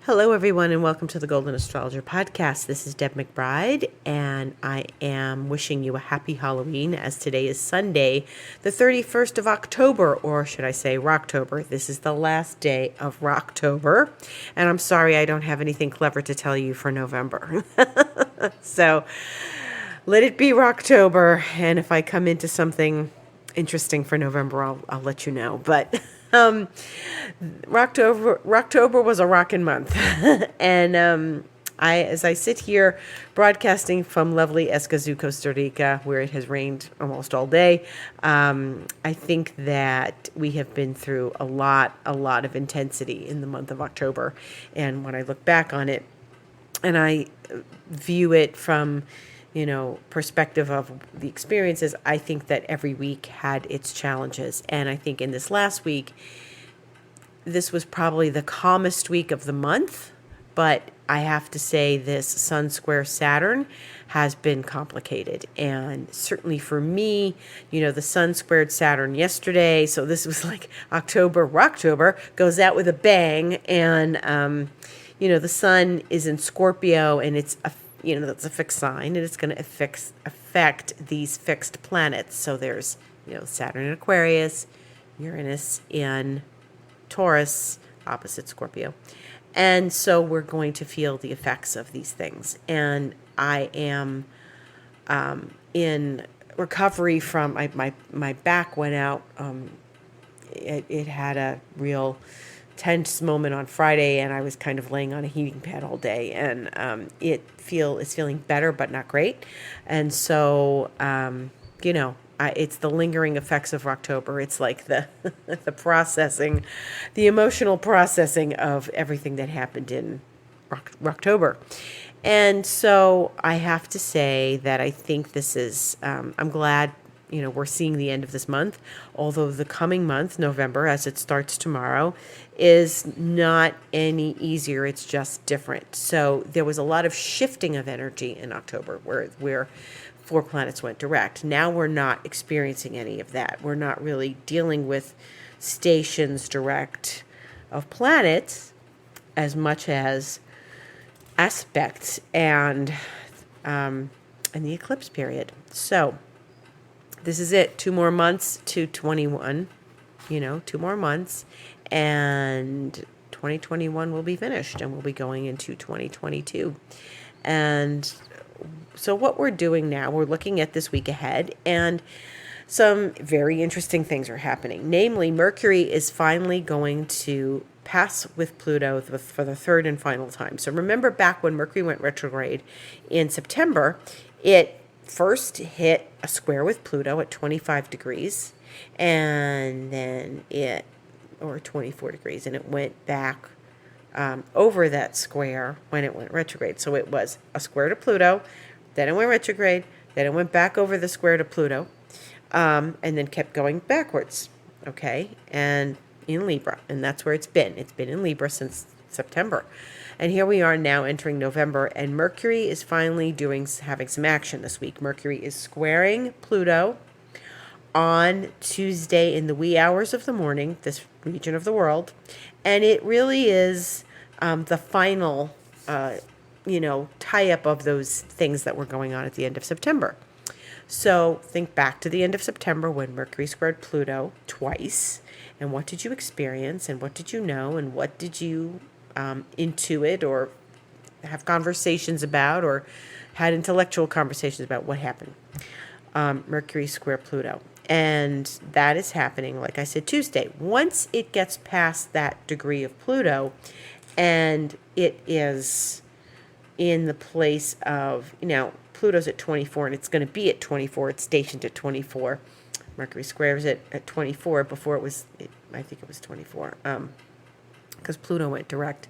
Hello, everyone, and welcome to the Golden Astrologer Podcast. This is Deb McBride, and I am wishing you a happy Halloween as today is Sunday, the 31st of October, or should I say Rocktober. This is the last day of Rocktober, and I'm sorry I don't have anything clever to tell you for November. So let it be Rocktober, and if I come into something interesting for November, I'll let you know. But Rocktober was a rockin' month, and as I sit here broadcasting from lovely Escazú, Costa Rica, where it has rained almost all day, I think that we have been through a lot of intensity in the month of October, and when I look back on it, and I view it from perspective of the experiences, I think that every week had its challenges. And I think in this last week, this was probably the calmest week of the month. But I have to say this Sun square Saturn has been complicated. And certainly for me, the Sun squared Saturn yesterday. So this was like Rocktober goes out with a bang. And, the Sun is in Scorpio, and it's that's a fixed sign, and it's going to affect these fixed planets. So there's, Saturn in Aquarius, Uranus in Taurus, opposite Scorpio. And so we're going to feel the effects of these things. And I am in recovery from, my back went out. It had a real tense moment on Friday, and I was kind of laying on a heating pad all day, and it's feeling better, but not great. And so, it's the lingering effects of Rocktober. It's like the the processing, the emotional processing of everything that happened in Rocktober. And so I have to say that I think this is, I'm glad we're seeing the end of this month, although the coming month, November, as it starts tomorrow, is not any easier. It's just different. So there was a lot of shifting of energy in October where 4 planets went direct. Now we're not experiencing any of that. We're not really dealing with stations direct of planets as much as aspects and the eclipse period. So this is it. 2 more months to 21, 2 more months, and 2021 will be finished, and we'll be going into 2022. And so what we're doing now, we're looking at this week ahead, and some very interesting things are happening. Namely, Mercury is finally going to pass with Pluto for the third and final time. So remember back when Mercury went retrograde in September, it first hit a square with Pluto at 25 degrees, and then or 24 degrees, and it went back over that square when it went retrograde. So it was a square to Pluto, then it went retrograde, then it went back over the square to Pluto, and then kept going backwards, okay, and in Libra, and that's where it's been. It's been in Libra since September. And here we are now entering November, and Mercury is finally having some action this week. Mercury is squaring Pluto on Tuesday in the wee hours of the morning, this region of the world. And it really is the final, tie-up of those things that were going on at the end of September. So think back to the end of September when Mercury squared Pluto twice. And what did you experience, and what did you know, and what did you intuit or have conversations about, or had intellectual conversations about what happened. Mercury square Pluto. And that is happening, like I said, Tuesday. Once it gets past that degree of Pluto, and it is in the place of, Pluto's at 24, and it's going to be at 24. It's stationed at 24. Mercury squares it at 24. Before I think it was 24. Because Pluto went direct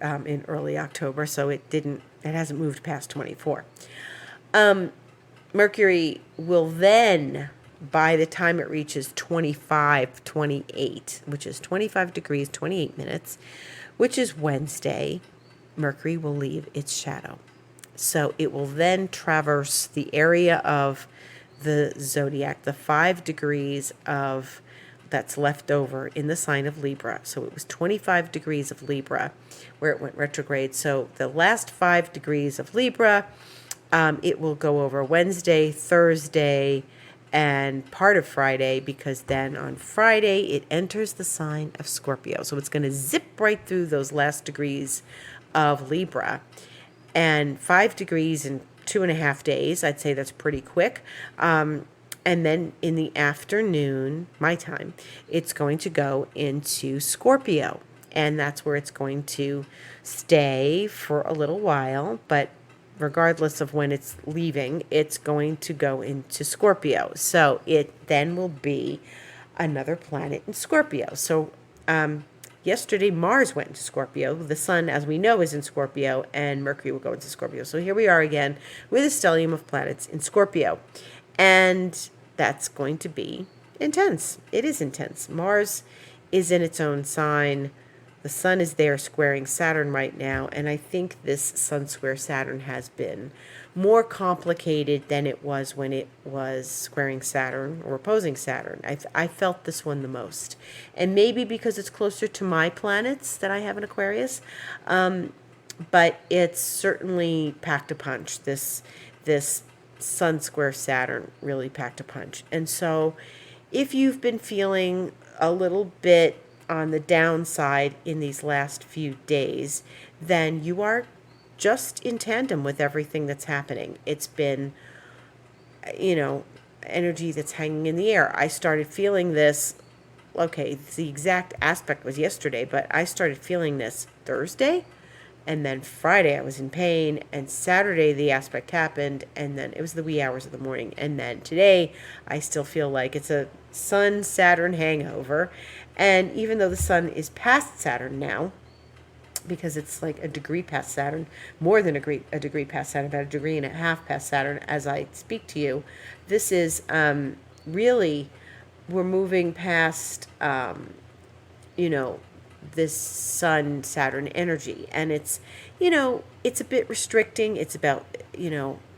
in early October, so it hasn't moved past 24. Mercury will then, by the time it reaches 25, 28, which is 25 degrees, 28 minutes, which is Wednesday, Mercury will leave its shadow. So it will then traverse the area of the zodiac, the 5 degrees of that's left over in the sign of Libra. So it was 25 degrees of Libra where it went retrograde. So the last 5 degrees of Libra, it will go over Wednesday, Thursday, and part of Friday, because then on Friday it enters the sign of Scorpio. So it's going to zip right through those last degrees of Libra. And 5 degrees in 2.5 days, I'd say that's pretty quick. And then in the afternoon, my time, it's going to go into Scorpio. And that's where it's going to stay for a little while. But regardless of when it's leaving, it's going to go into Scorpio. So it then will be another planet in Scorpio. So yesterday, Mars went into Scorpio. The sun, as we know, is in Scorpio, and Mercury will go into Scorpio. So here we are again with a stellium of planets in Scorpio. And that's going to be intense. It is intense. Mars is in its own sign. The sun is there squaring Saturn right now, and I think this sun square Saturn has been more complicated than it was when it was squaring Saturn or opposing Saturn. I felt this one the most. And maybe because it's closer to my planets that I have in Aquarius, but it's certainly packed a punch. This sun square Saturn really packed a punch. And so if you've been feeling a little bit on the downside in these last few days, then you are just in tandem with everything that's happening. It's been, energy that's hanging in the air. I started feeling this, okay, the exact aspect was yesterday, but I started feeling this Thursday. And then Friday I was in pain, and Saturday the aspect happened, and then it was the wee hours of the morning. And then today I still feel like it's a Sun-Saturn hangover. And even though the sun is past Saturn now, because it's like a degree past Saturn, more than a degree past Saturn, about 1.5 degrees past Saturn as I speak to you, this is really, we're moving past, this sun Saturn energy, and it's it's a bit restricting. It's about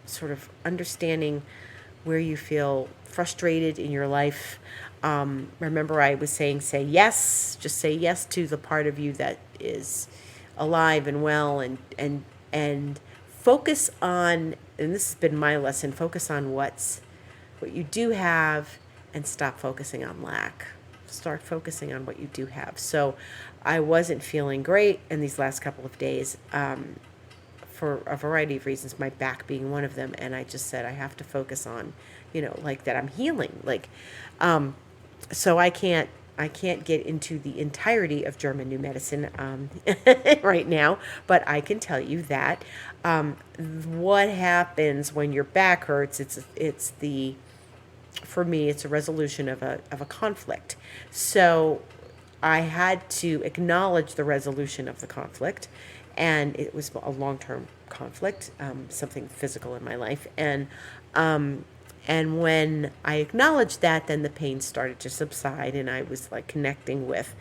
sort of understanding where you feel frustrated in your life. Remember I was saying say yes, just say yes to the part of you that is alive and well, and focus on, and this has been my lesson, focus on what you do have and stop focusing on lack. Start focusing on what you do have. So I wasn't feeling great in these last couple of days for a variety of reasons, my back being one of them. And I just said, I have to focus on, like that I'm healing. So I can't get into the entirety of German New Medicine right now, but I can tell you that what happens when your back hurts, for me, it's a resolution of a conflict. So I had to acknowledge the resolution of the conflict, and it was a long-term conflict, something physical in my life. And when I acknowledged that, then the pain started to subside, and I was like connecting with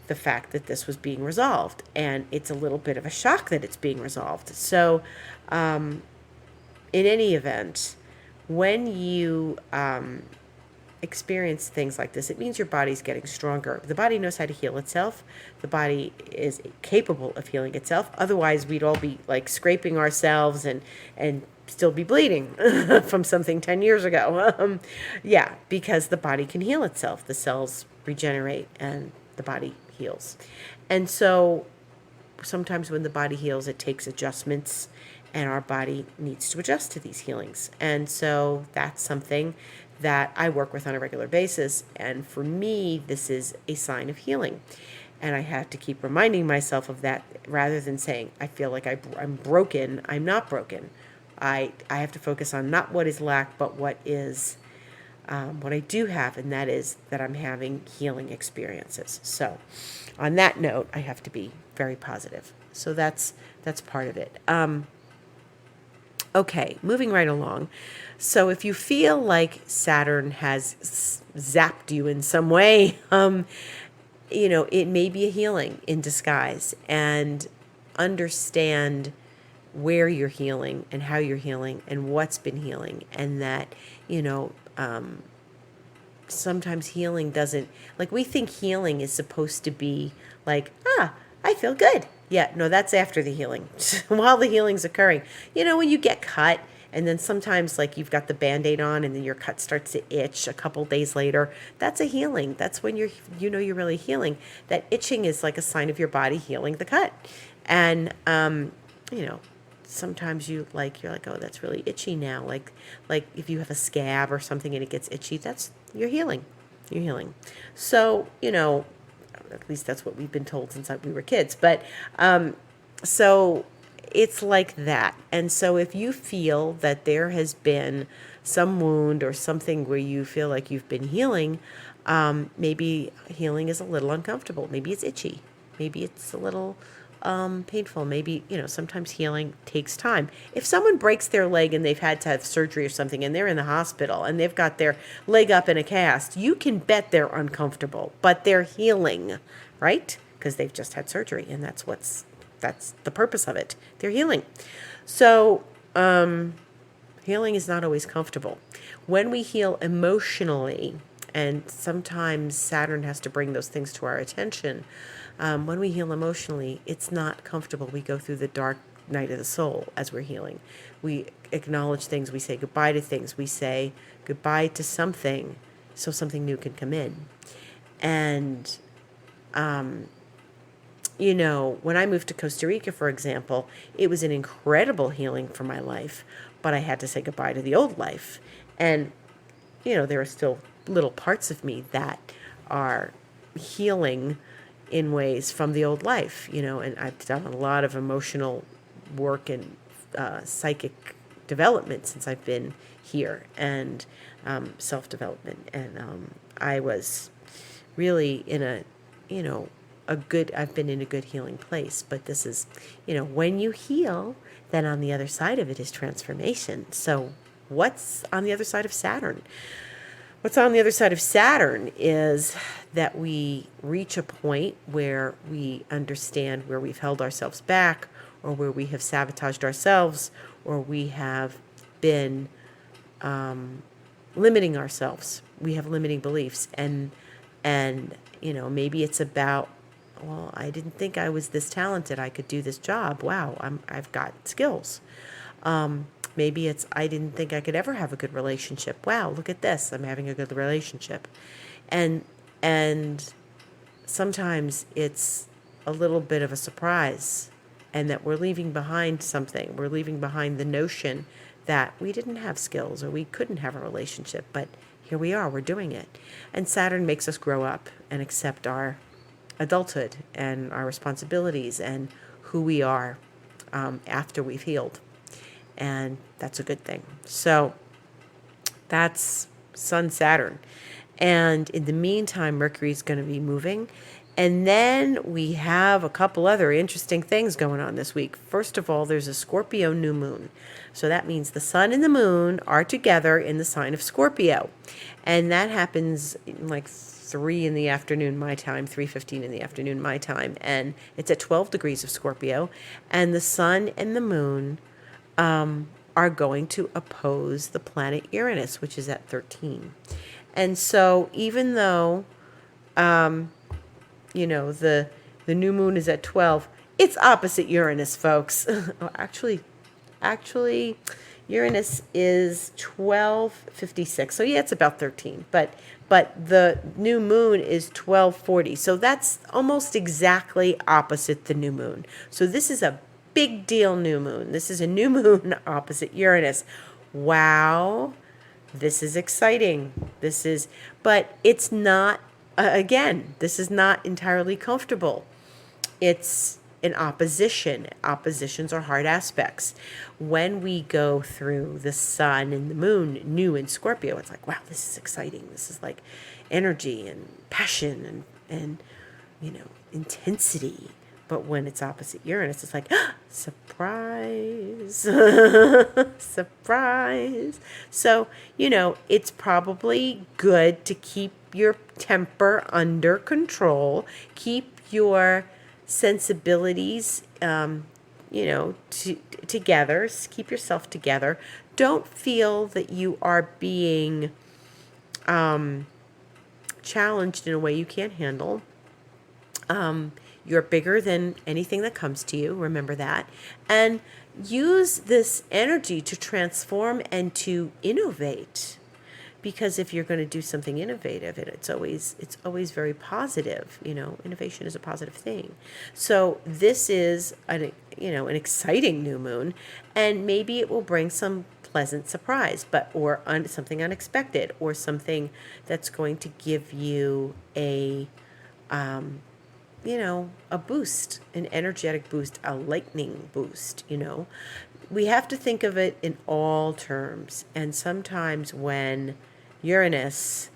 the fact that this was being resolved. And it's a little bit of a shock that it's being resolved. So in any event, when you experience things like this, it means your body's getting stronger. The body knows how to heal itself. The body is capable of healing itself. Otherwise, we'd all be like scraping ourselves and still be bleeding from something 10 years ago. Because the body can heal itself. The cells regenerate and the body heals. And so sometimes when the body heals, it takes adjustments, and our body needs to adjust to these healings. And so that's something that I work with on a regular basis. And for me, this is a sign of healing. And I have to keep reminding myself of that rather than saying, I feel like I'm broken. I'm not broken. I have to focus on not what is lack, but what is what I do have, and that is that I'm having healing experiences. So on that note, I have to be very positive. So that's part of it. Okay, moving right along. So if you feel like Saturn has zapped you in some way, it may be a healing in disguise, and understand where you're healing and how you're healing and what's been healing, and that, sometimes healing doesn't, like, we think healing is supposed to be like, I feel good. Yeah, no, that's after the healing. While the healing's occurring. When you get cut, and then sometimes, like, you've got the Band-Aid on and then your cut starts to itch a couple days later. That's a healing. That's when you're really healing. That itching is like a sign of your body healing the cut. And, sometimes you're like, oh, that's really itchy now. Like if you have a scab or something and it gets itchy, you're healing. You're healing. So, at least that's what we've been told since we were kids. But so it's like that. And so if you feel that there has been some wound or something where you feel like you've been healing, maybe healing is a little uncomfortable. Maybe it's itchy. Maybe it's a little painful. Maybe, sometimes healing takes time. If someone breaks their leg and they've had to have surgery or something and they're in the hospital and they've got their leg up in a cast, you can bet they're uncomfortable, but they're healing, right? Because they've just had surgery, and that's the purpose of it. They're healing. So, healing is not always comfortable. When we heal emotionally, and sometimes Saturn has to bring those things to our attention, when we heal emotionally, it's not comfortable. We go through the dark night of the soul as we're healing. We acknowledge things. We say goodbye to things. We say goodbye to something so something new can come in. And, when I moved to Costa Rica, for example, it was an incredible healing for my life, but I had to say goodbye to the old life. And, there are still little parts of me that are healing in ways from the old life, and I've done a lot of emotional work and psychic development since I've been here, and self-development. And I was really in I've been in a good healing place. But this is, when you heal, then on the other side of it is transformation. So what's on the other side of Saturn? What's on the other side of Saturn is that we reach a point where we understand where we've held ourselves back, or where we have sabotaged ourselves, or we have been limiting ourselves. We have limiting beliefs, and maybe it's about, well, I didn't think I was this talented. I could do this job. Wow, I've got skills. Maybe it's, I didn't think I could ever have a good relationship. Wow, look at this. I'm having a good relationship. And sometimes it's a little bit of a surprise, and that we're leaving behind something. We're leaving behind the notion that we didn't have skills or we couldn't have a relationship, but here we are, we're doing it. And Saturn makes us grow up and accept our adulthood and our responsibilities and who we are after we've healed. And that's a good thing. So that's Sun Saturn. And in the meantime, Mercury is going to be moving. And then we have a couple other interesting things going on this week. First of all, there's a Scorpio New Moon. So that means the sun and the moon are together in the sign of Scorpio. And that happens like 3 in the afternoon my time, 3:15 in the afternoon my time. And it's at 12 degrees of Scorpio. And the sun and the moon are going to oppose the planet Uranus, which is at 13. And so even though, the new moon is at 12, it's opposite Uranus, folks. Actually, Uranus is 12:56. So yeah, it's about 13. But the new moon is 12:40. So that's almost exactly opposite the new moon. So this is a big deal new moon. This is a new moon opposite Uranus. Wow. This is exciting. But it's not, again, this is not entirely comfortable. It's an opposition. Oppositions are hard aspects. When we go through the sun and the moon new in Scorpio, it's like, wow, this is exciting. This is like energy and passion and intensity. But when it's opposite Uranus, it's like, surprise, surprise. So, it's probably good to keep your temper under control, keep your sensibilities, together, keep yourself together. Don't feel that you are being, challenged in a way you can't handle. You're bigger than anything that comes to you. Remember that. And use this energy to transform and to innovate. Because if you're going to do something innovative, it's always very positive. Innovation is a positive thing. So this is an exciting new moon, and maybe it will bring some pleasant surprise, or something unexpected, or something that's going to give you a boost, an energetic boost, a lightning boost. We have to think of it in all terms. And sometimes when Uranus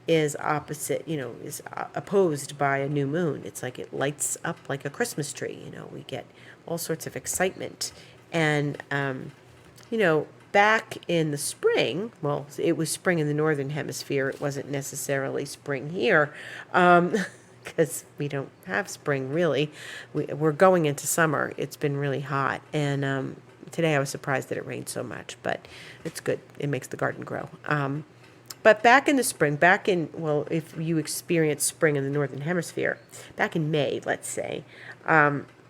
is is opposed by a new moon, it's like it lights up like a Christmas tree. We get all sorts of excitement. And, back in the spring, well, it was spring in the northern hemisphere. It wasn't necessarily spring here. Because we don't have spring, really. We're going into summer. It's been really hot. And today I was surprised that it rained so much. But it's good. It makes the garden grow. But back in the spring, if you experience spring in the northern hemisphere, back in May, let's say,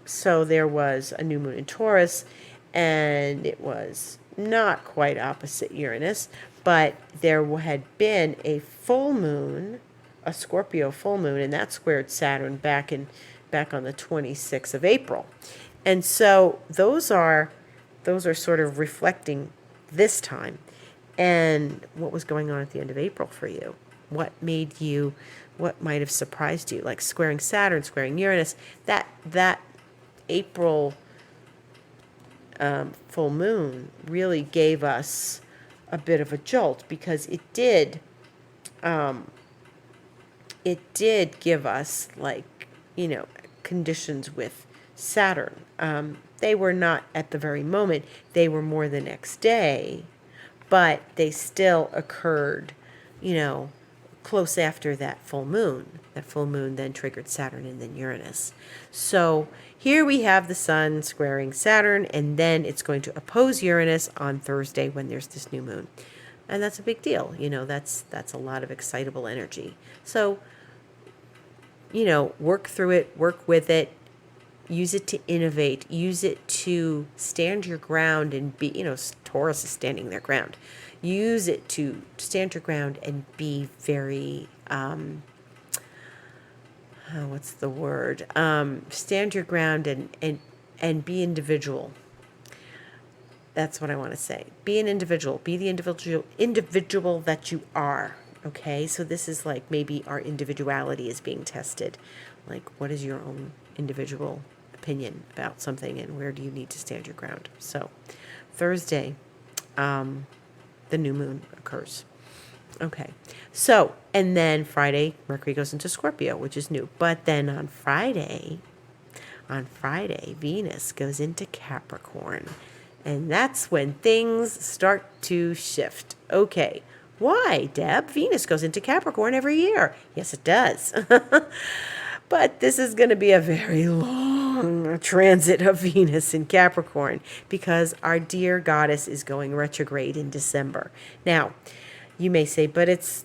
so there was a new moon in Taurus, and it was not quite opposite Uranus, but there had been a full moon, a Scorpio full moon, and that squared Saturn back on the 26th of April. And so those are sort of reflecting this time and what was going on at the end of April for you. What might have surprised you, like squaring Saturn, squaring Uranus. That April full moon really gave us a bit of a jolt, because it did give us, conditions with Saturn. They were not at the very moment. They were more the next day, but they still occurred, close after that full moon. That full moon then triggered Saturn and then Uranus. So here we have the sun squaring Saturn, and then it's going to oppose Uranus on Thursday when there's this new moon. And that's a big deal. That's a lot of excitable energy. So, work through it, work with it, use it to innovate, use it to stand your ground and be, Taurus is standing their ground. Use it to stand your ground and be very, what's the word? Stand your ground and be individual. That's what I want to say. Be an individual. Be the individual that you are. Okay? So this is like maybe our individuality is being tested. Like, what is your own individual opinion about something, and where do you need to stand your ground? So Thursday, the new moon occurs. Okay. So, and then Friday, Mercury goes into Scorpio, which is new. But then on Friday, Venus goes into Capricorn. And that's when things start to shift. Okay. Why, Deb? Venus goes into Capricorn every year. Yes, it does. But this is going to be a very long transit of Venus in Capricorn, because our dear goddess is going retrograde in December. Now, you may say, but it's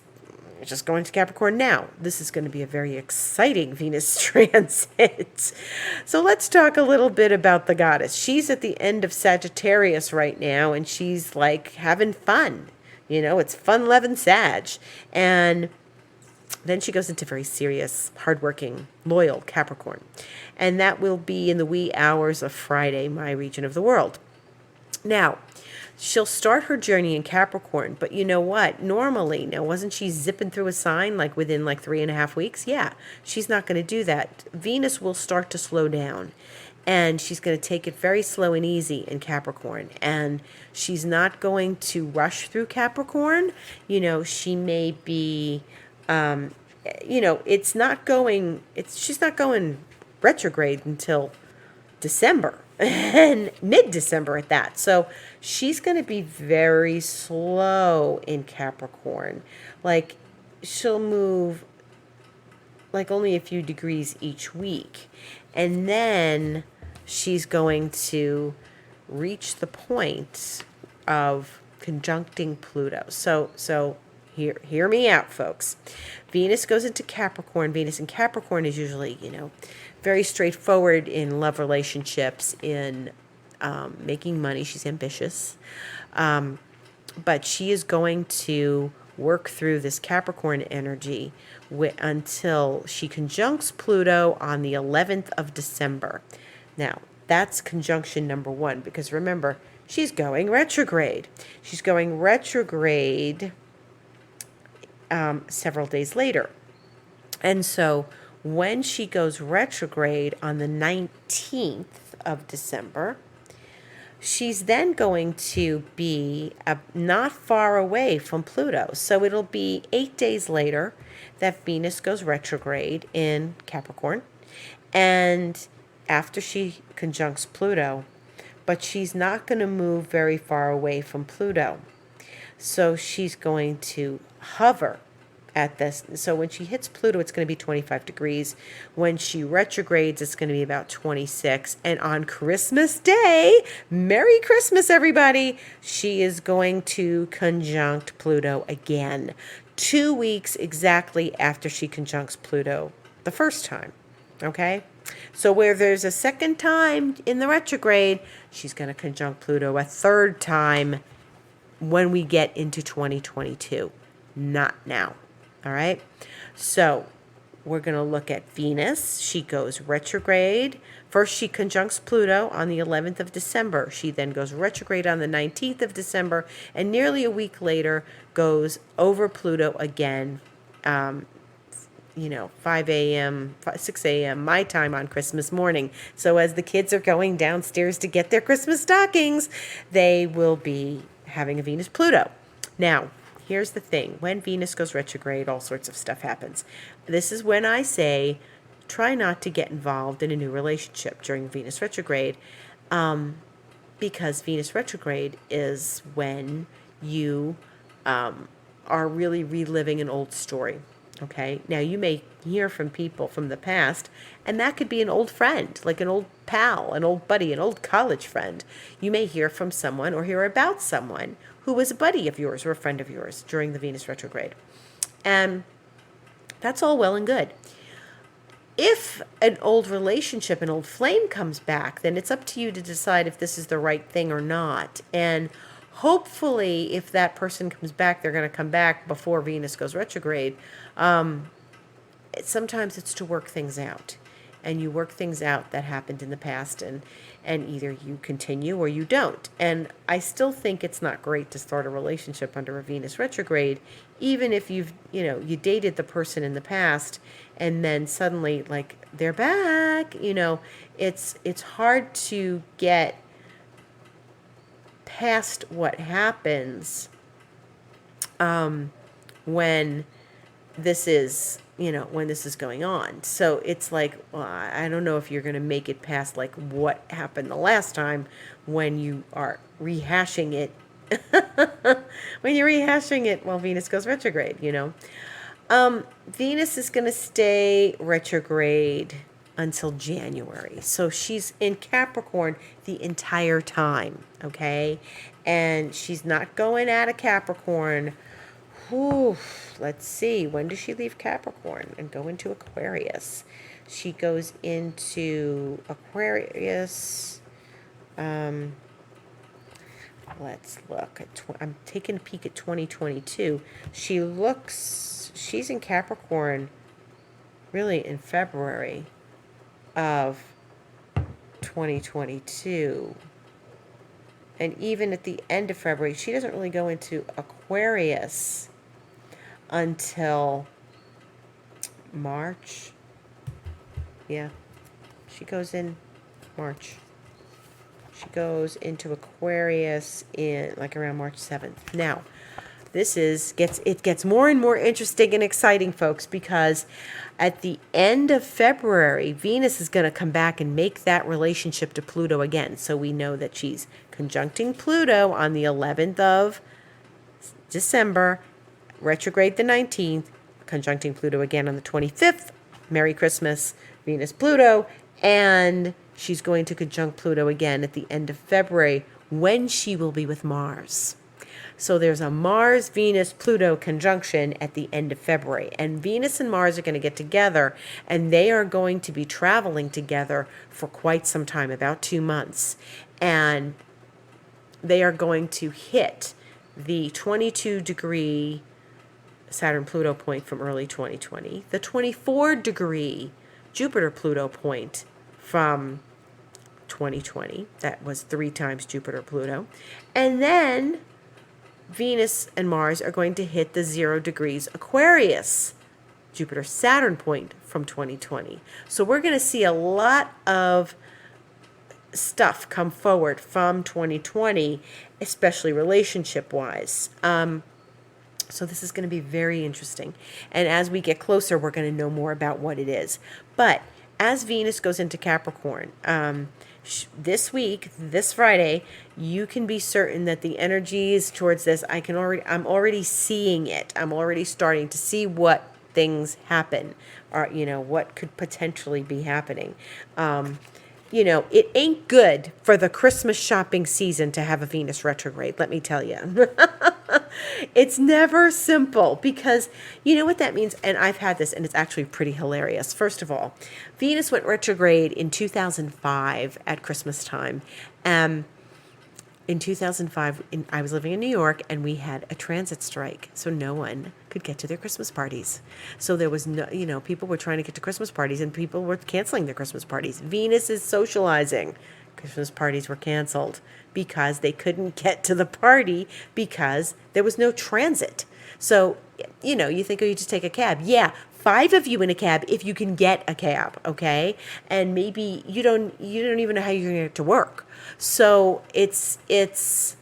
just going to Capricorn now. This is going to be a very exciting Venus transit. So let's talk a little bit about the goddess. She's at the end of Sagittarius right now, and she's like having fun. It's fun-loving Sag. And then she goes into very serious, hardworking, loyal Capricorn. And that will be in the wee hours of Friday, my region of the world. Now, she'll start her journey in Capricorn, but you know what? Normally, now wasn't she zipping through a sign within 3.5 weeks? Yeah, she's not going to do that. Venus will start to slow down, and she's going to take it very slow and easy in Capricorn. And she's not going to rush through Capricorn. She may be, she's not going retrograde until December. And mid-December at that. So she's going to be very slow in Capricorn. She'll move only a few degrees each week. And then she's going to reach the point of conjuncting Pluto. So hear me out, folks. Venus goes into Capricorn. Venus in Capricorn is usually, very straightforward in love relationships, in making money. She's ambitious. But she is going to work through this Capricorn energy until she conjuncts Pluto on the 11th of December. Now, that's conjunction number one, because remember, she's going retrograde. She's going retrograde several days later. And so when she goes retrograde on the 19th of December, she's then going to be not far away from Pluto. So it'll be 8 days later that Venus goes retrograde in Capricorn. And after she conjuncts Pluto, but she's not going to move very far away from Pluto. So she's going to hover at this. So when she hits Pluto, it's going to be 25 degrees. When she retrogrades, it's going to be about 26. And on Christmas Day, Merry Christmas, everybody, she is going to conjunct Pluto again. 2 weeks exactly after she conjuncts Pluto the first time. Okay? So where there's a second time in the retrograde, she's going to conjunct Pluto a third time when we get into 2022. Not now. All right? So we're going to look at Venus. She goes retrograde. First, she conjuncts Pluto on the 11th of December. She then goes retrograde on the 19th of December, and nearly a week later goes over Pluto again, 5 a.m., 6 a.m. my time on Christmas morning. So as the kids are going downstairs to get their Christmas stockings, they will be having a Venus-Pluto. Now, here's the thing. When Venus goes retrograde, all sorts of stuff happens. This is when I say try not to get involved in a new relationship during Venus retrograde, because Venus retrograde is when you are really reliving an old story. Okay, now you may hear from people from the past, and that could be an old friend, like an old pal, an old buddy, an old college friend. You may hear from someone or hear about someone who was a buddy of yours or a friend of yours during the Venus retrograde. And that's all well and good. If an old relationship, an old flame comes back, then it's up to you to decide if this is the right thing or not. And hopefully, if that person comes back, they're going to come back before Venus goes retrograde. Sometimes it's to work things out. And you work things out that happened in the past, and either you continue or you don't. And I still think it's not great to start a relationship under a Venus retrograde, even if you dated the person in the past and then suddenly, like, they're back. It's hard to get past what happens when this is going on. So it's like, well, I don't know if you're going to make it past like what happened the last time when you are rehashing it. When you're rehashing it while Venus goes retrograde, Venus is going to stay retrograde until January. So she's in Capricorn the entire time, okay? And she's not going out of Capricorn. Let's see. When does she leave Capricorn and go into Aquarius? She goes into Aquarius. Let's look. I'm taking a peek at 2022. She's in Capricorn really in February of 2022. And even at the end of February, she doesn't really go into Aquarius until March. Yeah, she goes in March. She goes into Aquarius in like around March 7th. Now, it gets more and more interesting and exciting, folks, because at the end of February, Venus is going to come back and make that relationship to Pluto again. So we know that she's conjuncting Pluto on the 11th of December, retrograde the 19th, conjuncting Pluto again on the 25th. Merry Christmas, Venus, Pluto. And she's going to conjunct Pluto again at the end of February when she will be with Mars. So there's a Mars-Venus-Pluto conjunction at the end of February. And Venus and Mars are going to get together, and they are going to be traveling together for quite some time, about 2 months. And they are going to hit the 22-degree Saturn-Pluto point from early 2020, the 24-degree Jupiter-Pluto point from 2020. That was 3 times Jupiter-Pluto. And then Venus and Mars are going to hit the 0 degrees Aquarius Jupiter-Saturn point from 2020. So we're going to see a lot of stuff come forward from 2020, especially relationship-wise. So this is going to be very interesting. And as we get closer, we're going to know more about what it is. But as Venus goes into Capricorn, this week, this Friday, you can be certain that the energies towards this, I'm already seeing it. I'm already starting to see what things happen, or, what could potentially be happening. It ain't good for the Christmas shopping season to have a Venus retrograde, let me tell you. It's never simple, because you know what that means? And I've had this, and it's actually pretty hilarious. First of all, Venus went retrograde in 2005 at Christmas time. In 2005, I was living in New York, and we had a transit strike, so no one could get to their Christmas parties. So there was no, people were trying to get to Christmas parties, and people were canceling their Christmas parties. Venus is socializing. Christmas parties were canceled because they couldn't get to the party because there was no transit. So, you think, you just take a cab. Yeah, 5 of you in a cab if you can get a cab, okay? And maybe you don't even know how you're going to get to work. So it's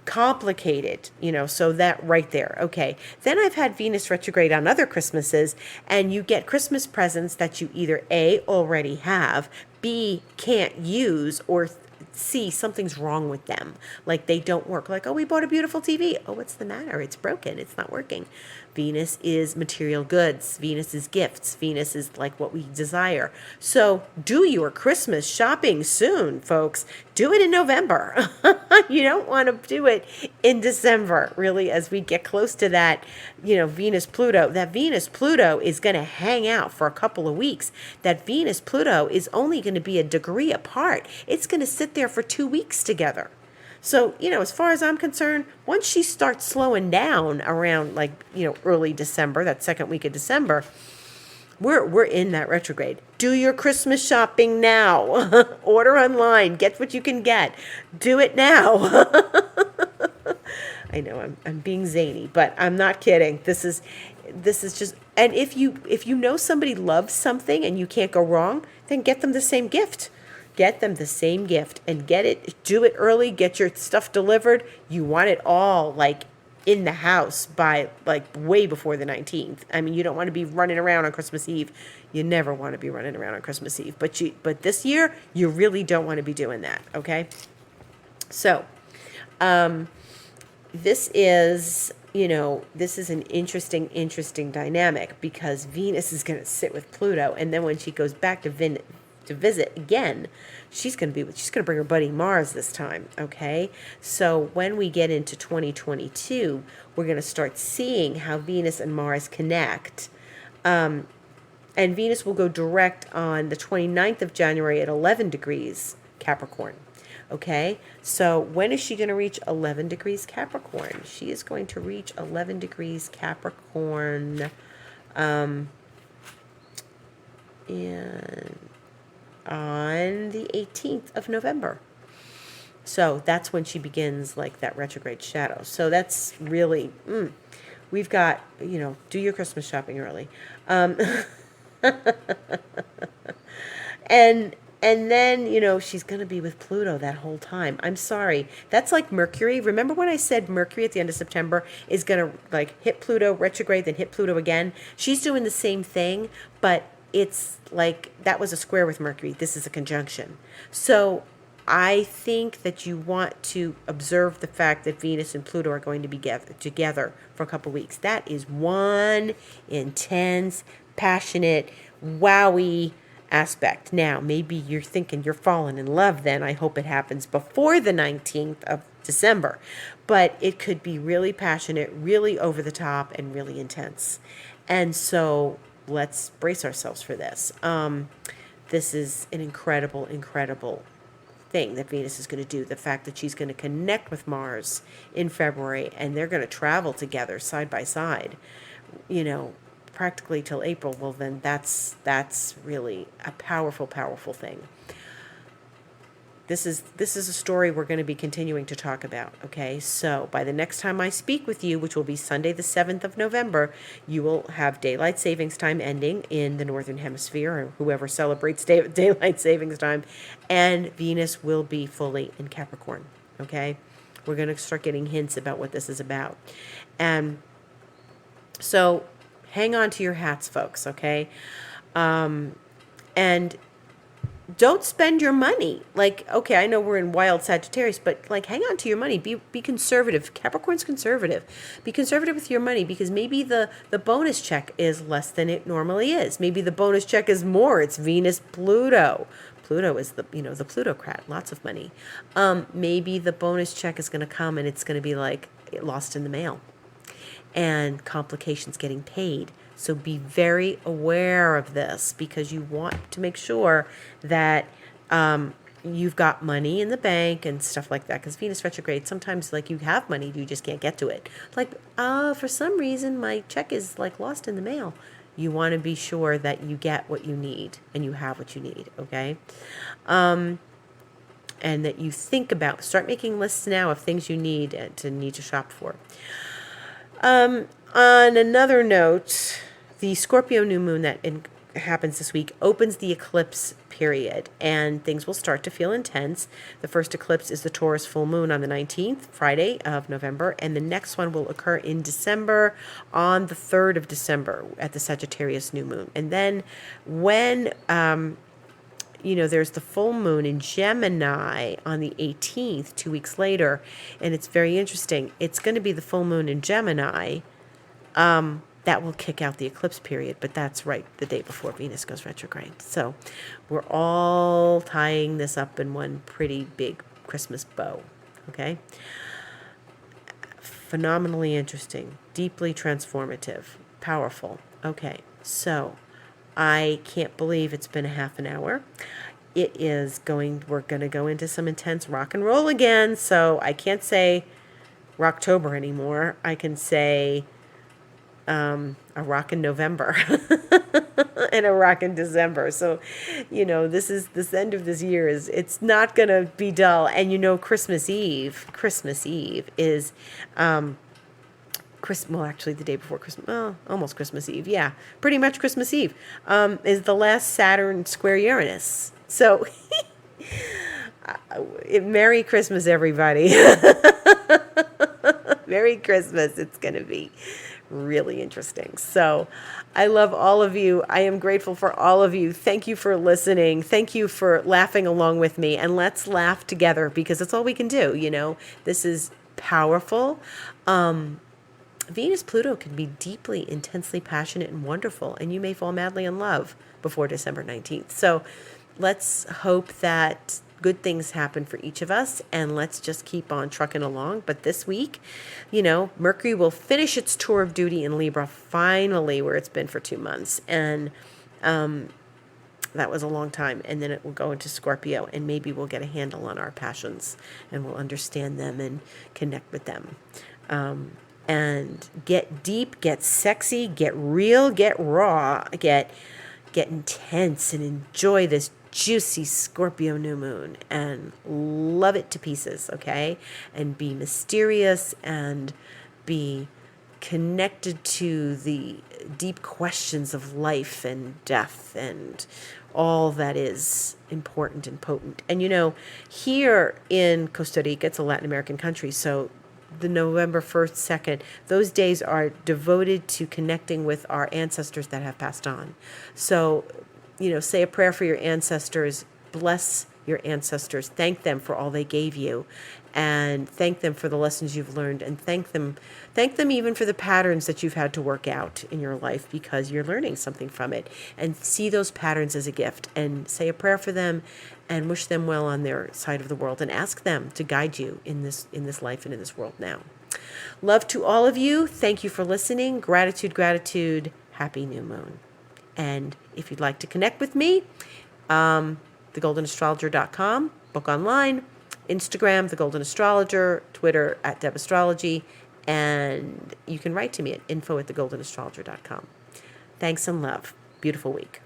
complicated, so that right there. Okay. Then I've had Venus retrograde on other Christmases, and you get Christmas presents that you either A, already have, B, can't use, or C, something's wrong with them. Like they don't work. Like, oh, we bought a beautiful TV. Oh, what's the matter? It's broken. It's not working. Venus is material goods. Venus is gifts. Venus is like what we desire. So do your Christmas shopping soon, folks. Do it in November. You don't want to do it in December, really, as we get close to that, Venus-Pluto. That Venus-Pluto is going to hang out for a couple of weeks. That Venus-Pluto is only going to be a degree apart. It's going to sit there for 2 weeks together. So, as far as I'm concerned, once she starts slowing down around early December, that second week of December, we're in that retrograde. Do your Christmas shopping now. Order online. Get what you can get. Do it now. I know I'm being zany, but I'm not kidding. This is just, and if you know somebody loves something and you can't go wrong, then get them the same gift. Get them the same gift and do it early, get your stuff delivered. You want it all in the house by way before the 19th. I mean, you don't want to be running around on Christmas Eve. You never want to be running around on Christmas Eve. But this year, you really don't want to be doing that, okay? So, this is an interesting dynamic, because Venus is going to sit with Pluto, and then when she goes back to visit again, she's going to bring her buddy Mars this time, okay? So when we get into 2022, we're going to start seeing how Venus and Mars connect. And Venus will go direct on the 29th of January at 11 degrees Capricorn, okay? So when is she going to reach 11 degrees Capricorn? She is going to reach 11 degrees Capricorn and on the 18th of November. So that's when she begins that retrograde shadow. So that's really, we've got, do your Christmas shopping early. And then, she's going to be with Pluto that whole time. I'm sorry. That's like Mercury. Remember when I said Mercury at the end of September is going to hit Pluto retrograde, then hit Pluto again? She's doing the same thing, but it's that was a square with Mercury. This is a conjunction. So I think that you want to observe the fact that Venus and Pluto are going to be together for a couple weeks. That is one intense, passionate, wowie, aspect. Now, maybe you're thinking you're falling in love then. I hope it happens before the 19th of December. But it could be really passionate, really over the top, and really intense. And so let's brace ourselves for this. This is an incredible, incredible thing that Venus is going to do. The fact that she's going to connect with Mars in February and they're going to travel together side by side, practically till April. Well, then that's really a powerful, powerful thing. This is a story we're going to be continuing to talk about, okay? So by the next time I speak with you, which will be Sunday the 7th of November, you will have daylight savings time ending in the Northern Hemisphere, or whoever celebrates daylight savings time, and Venus will be fully in Capricorn, okay? We're going to start getting hints about what this is about. And so hang on to your hats, folks, okay? And don't spend your money. Okay, I know we're in wild Sagittarius, but hang on to your money. Be conservative. Capricorn's conservative. Be conservative with your money, because maybe the bonus check is less than it normally is. Maybe the bonus check is more. It's Venus Pluto. Pluto is the plutocrat, lots of money. Maybe the bonus check is going to come and it's going to be lost in the mail and complications getting paid. So be very aware of this, because you want to make sure that you've got money in the bank and stuff like that. Because Venus retrograde, sometimes you have money, you just can't get to it. For some reason my check is lost in the mail. You want to be sure that you get what you need and you have what you need, okay? And that you start making lists now of things you need to shop for. On another note, the Scorpio New Moon that happens this week opens the eclipse period, and things will start to feel intense. The first eclipse is the Taurus full moon on the 19th, Friday of November, and the next one will occur in December on the 3rd of December at the Sagittarius New Moon. And then when there's the full moon in Gemini on the 18th, 2 weeks later, and it's very interesting. It's going to be the full moon in Gemini that will kick out the eclipse period, but that's right the day before Venus goes retrograde. So we're all tying this up in one pretty big Christmas bow, okay? Phenomenally interesting, deeply transformative, powerful. Okay, so I can't believe it's been a half an hour. We're going to go into some intense rock and roll again. So I can't say Rocktober anymore. I can say a rock in November and a rock in December. So, this end of this year it's not going to be dull. And Christmas Eve is, actually the day before Christmas, almost Christmas Eve. Yeah, pretty much Christmas Eve is the last Saturn square Uranus. So Merry Christmas, everybody. Merry Christmas. It's going to be really interesting. So I love all of you. I am grateful for all of you. Thank you for listening. Thank you for laughing along with me. And let's laugh together, because that's all we can do. This is powerful. Venus Pluto can be deeply, intensely passionate and wonderful, and you may fall madly in love before December 19th. So let's hope that good things happen for each of us, and let's just keep on trucking along. But this week, Mercury will finish its tour of duty in Libra, finally, where it's been for 2 months. And that was a long time. And then it will go into Scorpio, and maybe we'll get a handle on our passions, and we'll understand them and connect with them. And get deep, get sexy, get real, get raw, get intense, and enjoy this juicy Scorpio new moon and love it to pieces, okay? And be mysterious and be connected to the deep questions of life and death and all that is important and potent. And here in Costa Rica, it's a Latin American country, so the November 1st, 2nd, those days are devoted to connecting with our ancestors that have passed on. So, say a prayer for your ancestors, bless your ancestors. Thank them for all they gave you, and thank them for the lessons you've learned, and thank them even for the patterns that you've had to work out in your life, because you're learning something from it. And see those patterns as a gift, and say a prayer for them, and wish them well on their side of the world, and ask them to guide you in this life and in this world now. Love to all of you. Thank you for listening. Gratitude, gratitude. Happy new moon. And if you'd like to connect with me, thegoldenastrologer.com, book online, Instagram, The Golden Astrologer, Twitter @DebAstrology, and you can write to me at info@thegoldenastrologer.com. Thanks and love. Beautiful week.